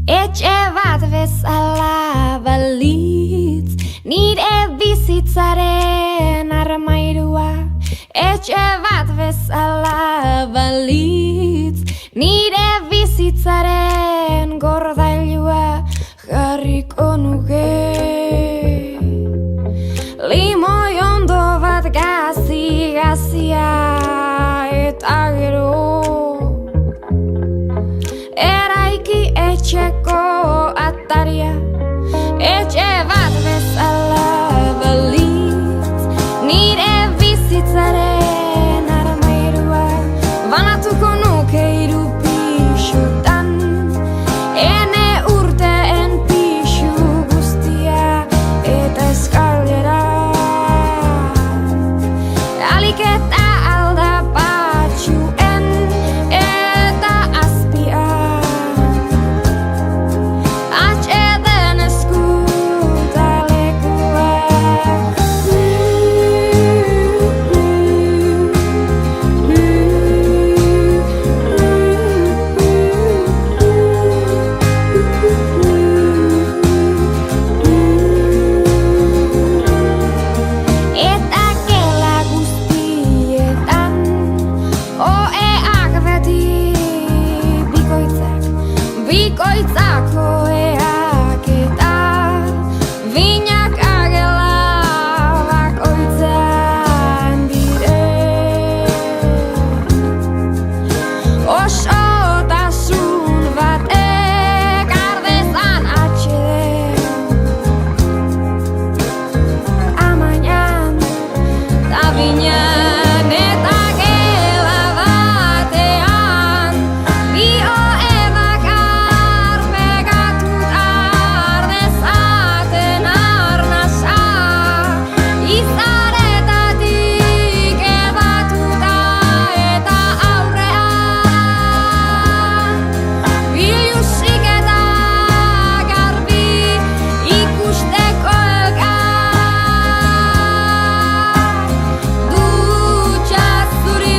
Etxe bat bezala balitz, nire bizitzaren armairua. Etxe bat bezala balitz, nire bizitzaren gordailua jarriko nuke. Limoi ondo bat gazi-gazia eta gero eraiki etxeko ataria. Etxe bat bezala balitz, nire bizitzaren armairua. Banatuko nuke 3 pixutan, ene urteen pixu guztia eta eskalera. Alik eta aldapatxuen eta azpian, atxeden eskutalekuak. Eta gela guztietan, oeak beti bikoitzak oeak eta binak agela bakoitzan dire. Osotasun batek ardezan atxeden, amainan ta binan eta gela batean, bi oe bakar pegatuta ardezaten arnasa, izaretatik ebatuta eta aurrean, bilusik eta garbi ikusteko elkar, dutxa zuri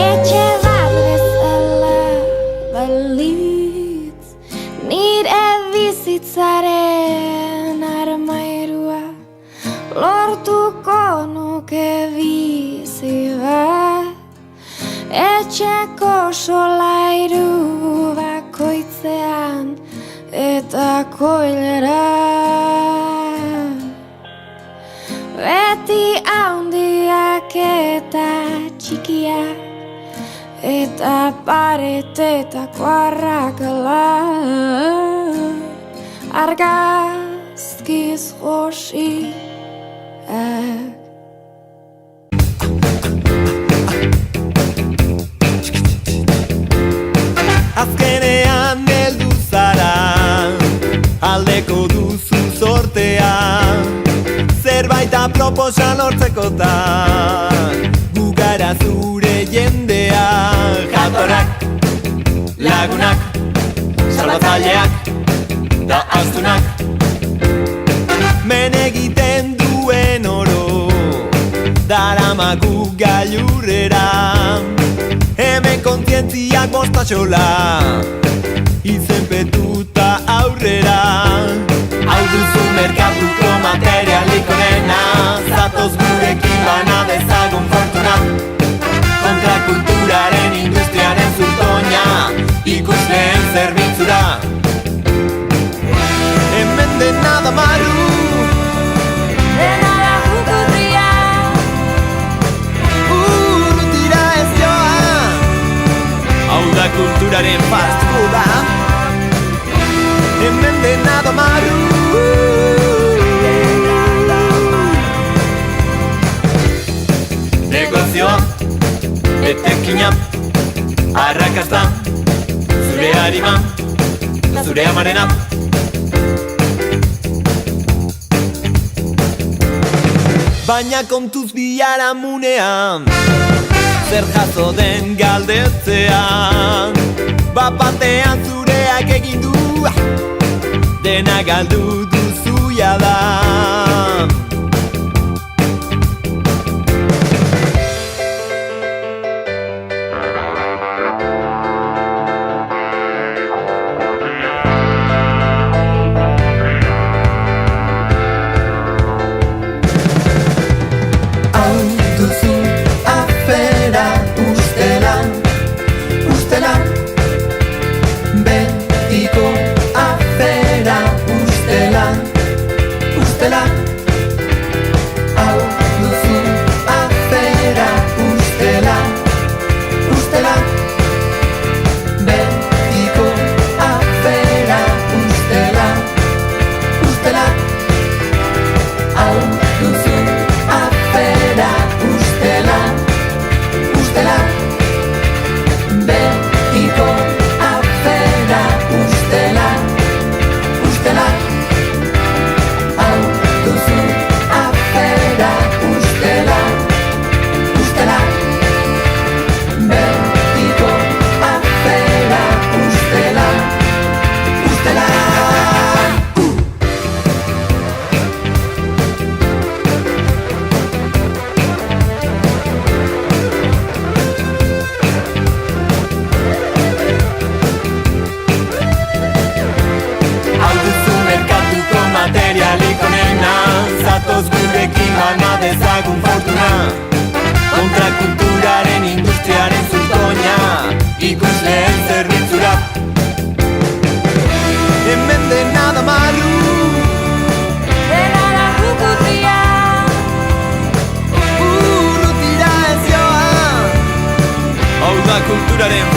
Etxe bat bezala balitz, nire bizitzaren armairua. Lortuko nuke bizi bat, etxeko solairu bakoitzean eta koilera. Beti handiak eta txikiak eta paretetako arrakala, argazkiz josiak. Azkenean heldu zara, aldeko duzu zortea, zerbait aproposa lortzekotan, gugara zure jendea. Jatorrak, lagunak, salbatzaileak da astunak, men egiten duen oro daramagu gailurrera. Hemen kontzientziak bostatxola, izenpetuta aurrera. Hau duzu merkatuko materialik onena, zatoz gurekin bana dezagun fortuna. Kontrakulturaren industriaren zurtoina, ikusleen zerbitzura. Hemen dena da maru, Dena da jukurria, urrutira ez joa. Hau da kulturaren fast fooda, hemen dena da maru. Negozioa, etekina, arrakasta, zure harima, zure amarena. Baina kontuz biharamunean, zer jaso den galdetzean, batean zureak egin du dena galdu duzu jada. Dezagun fortuna kontrakulturaren industriaren zutoina ikusleen zerbitzura. Hemen dena da maru, dena da jukutria. Urrutira ez joa. Hau da kulturaren